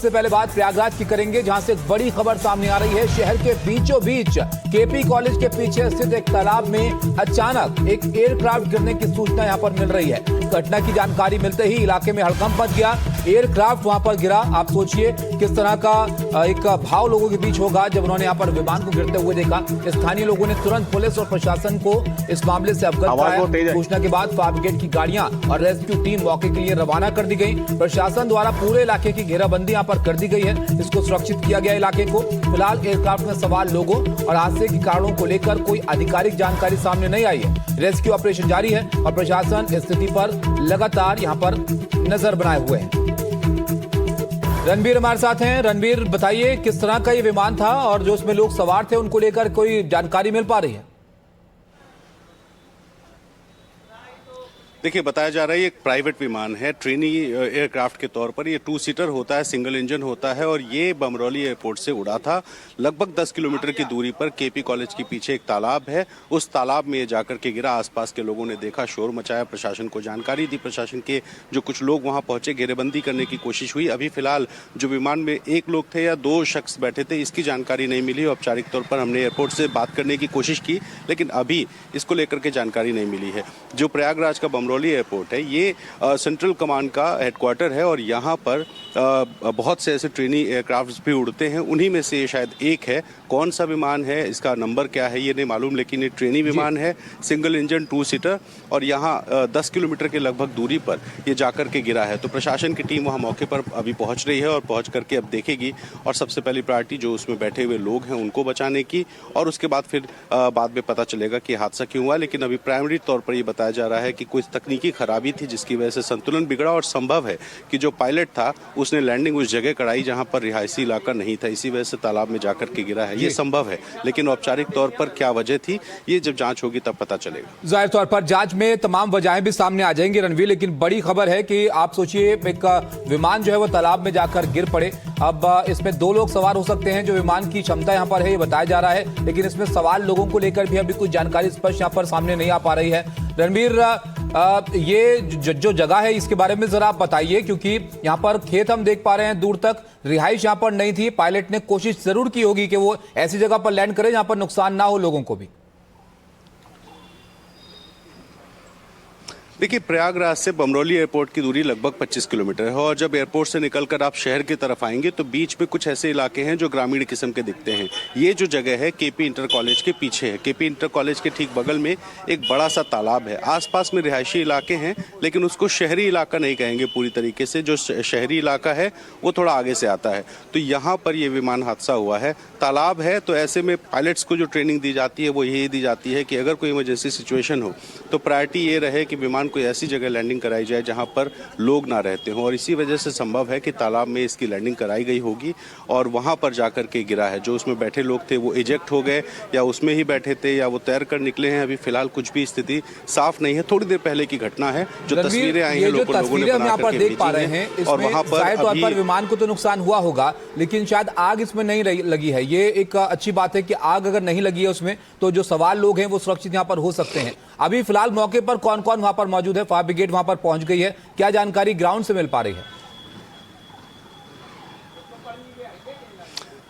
सबसे पहले बात प्रयागराज की करेंगे, जहां से एक बड़ी खबर सामने आ रही है। शहर के बीचों बीच केपी कॉलेज के पीछे स्थित एक तालाब में अचानक एक एयरक्राफ्ट गिरने की सूचना यहां पर मिल रही है। घटना की जानकारी मिलते ही इलाके में हड़कंप मच गया। एयरक्राफ्ट वहां पर गिरा। आप सोचिए किस तरह का एक भाव लोगों के बीच होगा जब उन्होंने यहां पर विमान को गिरते हुए देखा। स्थानीय लोगों ने तुरंत पुलिस और प्रशासन को इस मामले से अवगत कराया। सूचना के बाद फायर ब्रिगेड की गाड़ियां और रेस्क्यू टीम मौके के लिए रवाना कर दी गई। प्रशासन द्वारा पूरे इलाके की घेराबंदी यहां पर कर दी गई है। इसको सुरक्षित किया गया इलाके को। फिलहाल एयरक्राफ्ट में सवार लोगों और हादसे के कारणों को लेकर कोई आधिकारिक जानकारी सामने नहीं आई है। रेस्क्यू ऑपरेशन जारी है और प्रशासन स्थिति पर लगातार यहां पर नजर बनाए हुए है। रणबीर हमारे साथ हैं। रणबीर, बताइए किस तरह का ये विमान था और जो उसमें लोग सवार थे उनको लेकर कोई जानकारी मिल पा रही है? देखिए, बताया जा रहा है ये एक प्राइवेट विमान है, ट्रेनी एयरक्राफ्ट के तौर पर। ये 2 सीटर होता है, सिंगल इंजन होता है और ये बमरौली एयरपोर्ट से उड़ा था। लगभग 10 किलोमीटर की दूरी पर केपी कॉलेज के पीछे एक तालाब है, उस तालाब में ये जाकर के गिरा। आसपास के लोगों ने देखा, शोर मचाया, प्रशासन को जानकारी दी। प्रशासन के जो कुछ लोग वहां पहुंचे, घेरेबंदी करने की कोशिश हुई। अभी फिलहाल जो विमान में 1 लोग थे या 2 शख्स बैठे थे, इसकी जानकारी नहीं मिली। औपचारिक तौर पर हमने एयरपोर्ट से बात करने की कोशिश की, लेकिन अभी इसको लेकर के जानकारी नहीं मिली है। जो प्रयागराज का बमरौली एयरपोर्ट है, ये सेंट्रल कमांड का हेडक्वार्टर है और यहाँ पर बहुत से ऐसे ट्रेनी एयरक्राफ्ट्स भी उड़ते हैं। उन्हीं में से ये शायद एक है। कौन सा विमान है, इसका नंबर क्या है, ये नहीं मालूम, लेकिन ये ट्रेनी विमान है, सिंगल इंजन 2 सीटर और यहाँ 10 किलोमीटर के लगभग दूरी पर ये जाकर के गिरा है। तो प्रशासन की टीम वहाँ मौके पर अभी पहुँच रही है और पहुँच करके अब देखेगी और सबसे पहली प्रायोरिटी जो उसमें बैठे हुए लोग हैं उनको बचाने की, और उसके बाद फिर बाद में पता चलेगा कि हादसा क्यों हुआ। लेकिन अभी प्राइमरी तौर पर ये बताया जा रहा है कि कुछ तकनीकी खराबी थी जिसकी वजह से संतुलन बिगड़ा और संभव है कि जो पायलट था उसने लैंडिंग उस जगह कराई जहां पर रिहायशी इलाका नहीं था, इसी वजह से तालाब में जाकर के गिरा है। ये संभव है, लेकिन औपचारिक तौर पर क्या वजह थी ये जब जांच होगी तब पता चलेगा। जाहिर तौर पर जांच में तमाम वजहें भी सामने आ जाएंगी रणवीर, लेकिन बड़ी खबर है कि आप सोचिए एक विमान जो है वो तालाब में जाकर गिर पड़े। अब इसमें 2 लोग सवार हो सकते हैं, जो विमान की क्षमता यहाँ पर है ये बताया जा रहा है, लेकिन इसमें सवाल लोगों को लेकर भी अभी कुछ जानकारी स्पष्ट यहाँ पर सामने नहीं आ पा रही है। रणवीर, ये जो जगह है इसके बारे में जरा आप बताइए, क्योंकि यहाँ पर खेत हम देख पा रहे हैं, दूर तक रिहाइश यहाँ पर नहीं थी। पायलट ने कोशिश जरूर की होगी कि वो ऐसी जगह पर लैंड करे जहां पर नुकसान ना हो लोगों को भी। देखिए, प्रयागराज से बमरौली एयरपोर्ट की दूरी लगभग 25 किलोमीटर है और जब एयरपोर्ट से निकलकर आप शहर की तरफ आएंगे तो बीच में कुछ ऐसे इलाके हैं जो ग्रामीण किस्म के दिखते हैं। ये जो जगह है केपी इंटर कॉलेज के पीछे है। केपी इंटर कॉलेज के ठीक बगल में एक बड़ा सा तालाब है। आसपास में रिहायशी इलाके हैं, लेकिन उसको शहरी इलाका नहीं कहेंगे पूरी तरीके से। जो शहरी इलाका है वो थोड़ा आगे से आता है। तो यहाँ पर यह विमान हादसा हुआ है। तालाब है तो ऐसे में पायलट्स को जो ट्रेनिंग दी जाती है वो यही दी जाती है कि अगर कोई इमरजेंसी सिचुएशन हो तो प्रायोरिटी ये रहे कि विमान कोई ऐसी जगह लैंडिंग कराई जाए जहां पर लोग ना रहते हों, और इसी वजह से संभव है कि तालाब में इसकी लैंडिंग कराई गई होगी और वहां पर जाकर के गिरा है। जो उसमें बैठे लोग थे वो इजेक्ट हो गए या उसमें ही बैठे थे या वो तैर कर निकले हैं, अभी फिलहाल कुछ भी स्थिति साफ नहीं है। थोड़ी देर पहले की घटना है। जो तस्वीरें आई हैं लोगों ने बना करके देख पा रहे हैं, और वहां पर विमान को तो नुकसान हुआ होगा, लेकिन शायद आग इसमें नहीं लगी है। ये एक अच्छी बात है कि आग अगर नहीं लगी है उसमें तो जो सवार लोग हैं वो सुरक्षित यहाँ पर हो सकते हैं। अभी फिलहाल मौके पर कौन कौन वहां पर मौजूद है? फायर ब्रिगेड वहां पर पहुंच गई है, क्या जानकारी ग्राउंड से मिल पा रही है?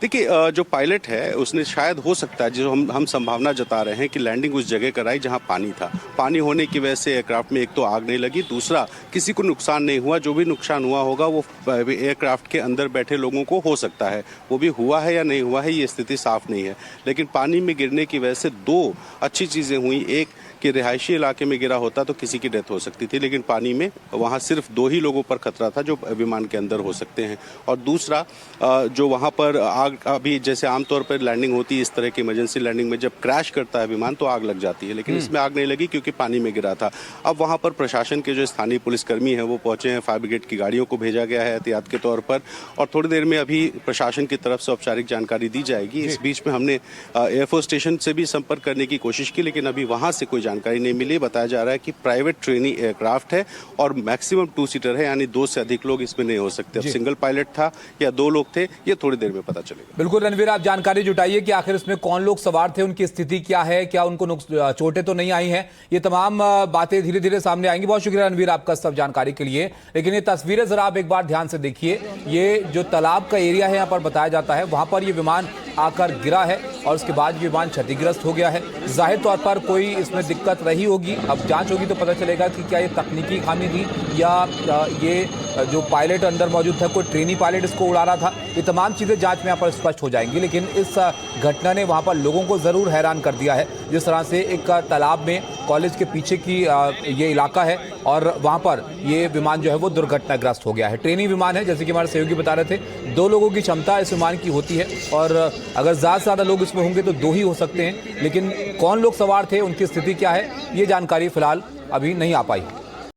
देखिए, जो पायलट है उसने शायद हो सकता है, जो हम संभावना जता रहे हैं कि लैंडिंग उस जगह कराई जहां पानी था। पानी होने की वजह से एयरक्राफ्ट में एक तो आग नहीं लगी, दूसरा किसी को नुकसान नहीं हुआ। जो भी नुकसान हुआ होगा वो एयरक्राफ्ट के अंदर बैठे लोगों को हो सकता है। वो भी हुआ है या नहीं हुआ है ये स्थिति साफ नहीं है, लेकिन पानी में गिरने की वजह से 2 अच्छी चीज़ें हुई। एक कि रिहायशी इलाके में गिरा होता तो किसी की डेथ हो सकती थी, लेकिन पानी में वहाँ सिर्फ 2 ही लोगों पर खतरा था जो विमान के अंदर हो सकते हैं। और दूसरा, जो वहाँ पर आग, अभी जैसे आमतौर पर लैंडिंग होती है इस तरह की इमरजेंसी लैंडिंग में, जब क्रैश करता है विमान तो आग लग जाती है, लेकिन इसमें आग नहीं लगी क्योंकि पानी में गिरा था। अब वहाँ पर प्रशासन के जो स्थानीय पुलिसकर्मी हैं वो पहुंचे हैं, फायर ब्रिगेड की गाड़ियों को भेजा गया है एहतियात के तौर पर, और थोड़ी देर में अभी प्रशासन की तरफ से औपचारिक जानकारी दी जाएगी। इस बीच में हमने एयरफोर्स स्टेशन से भी संपर्क करने की कोशिश की, लेकिन अभी वहाँ से कोई जानकारी नहीं मिली। बताया जा रहा है कि प्राइवेट ट्रेनी एयरक्राफ्ट है और मैक्सिमम 2 सीटर है, यानी 2 से अधिक लोग इसमें नहीं हो सकते। अब सिंगल पायलट था या 2 लोग थे, ये थोड़ी देर में पता चलेगा। बिल्कुल रणवीर, आप जानकारी जुटाइए कि आखिर इसमें कौन लोग सवार थे, उनकी स्थिति क्या है, क्या उनको चोटें तो नहीं आई हैं। ये तमाम बातें धीरे धीरे सामने आएंगी। बहुत शुक्रिया रणवीर आपका सब जानकारी के लिए। लेकिन ये तस्वीरें जरा आप एक बार ध्यान से देखिए। ये जो तालाब का एरिया है यहाँ पर बताया जाता है, वहां पर ये विमान आकर गिरा है और उसके बाद विमान क्षतिग्रस्त हो गया है। जाहिर तौर पर कोई इसमें दिक्कत रही होगी, अब जांच होगी तो पता चलेगा कि क्या ये तकनीकी खामी थी या ये जो पायलट अंदर मौजूद था, कोई ट्रेनी पायलट इसको उड़ा रहा था। ये तमाम चीज़ें जांच में यहाँ पर स्पष्ट हो जाएंगी। लेकिन इस घटना ने वहाँ पर लोगों को ज़रूर हैरान कर दिया है। जिस तरह से एक तालाब में कॉलेज के पीछे की ये इलाका है और वहाँ पर ये विमान जो है वो दुर्घटनाग्रस्त हो गया है। ट्रेनी विमान है, जैसे कि हमारे सहयोगी बता रहे थे, 2 लोगों की क्षमता इस विमान की होती है और अगर ज़्यादा से ज़्यादा लोग इसमें होंगे तो 2 ही हो सकते हैं। लेकिन कौन लोग सवार थे, उनकी स्थिति क्या है, ये जानकारी फिलहाल अभी नहीं आ पाई।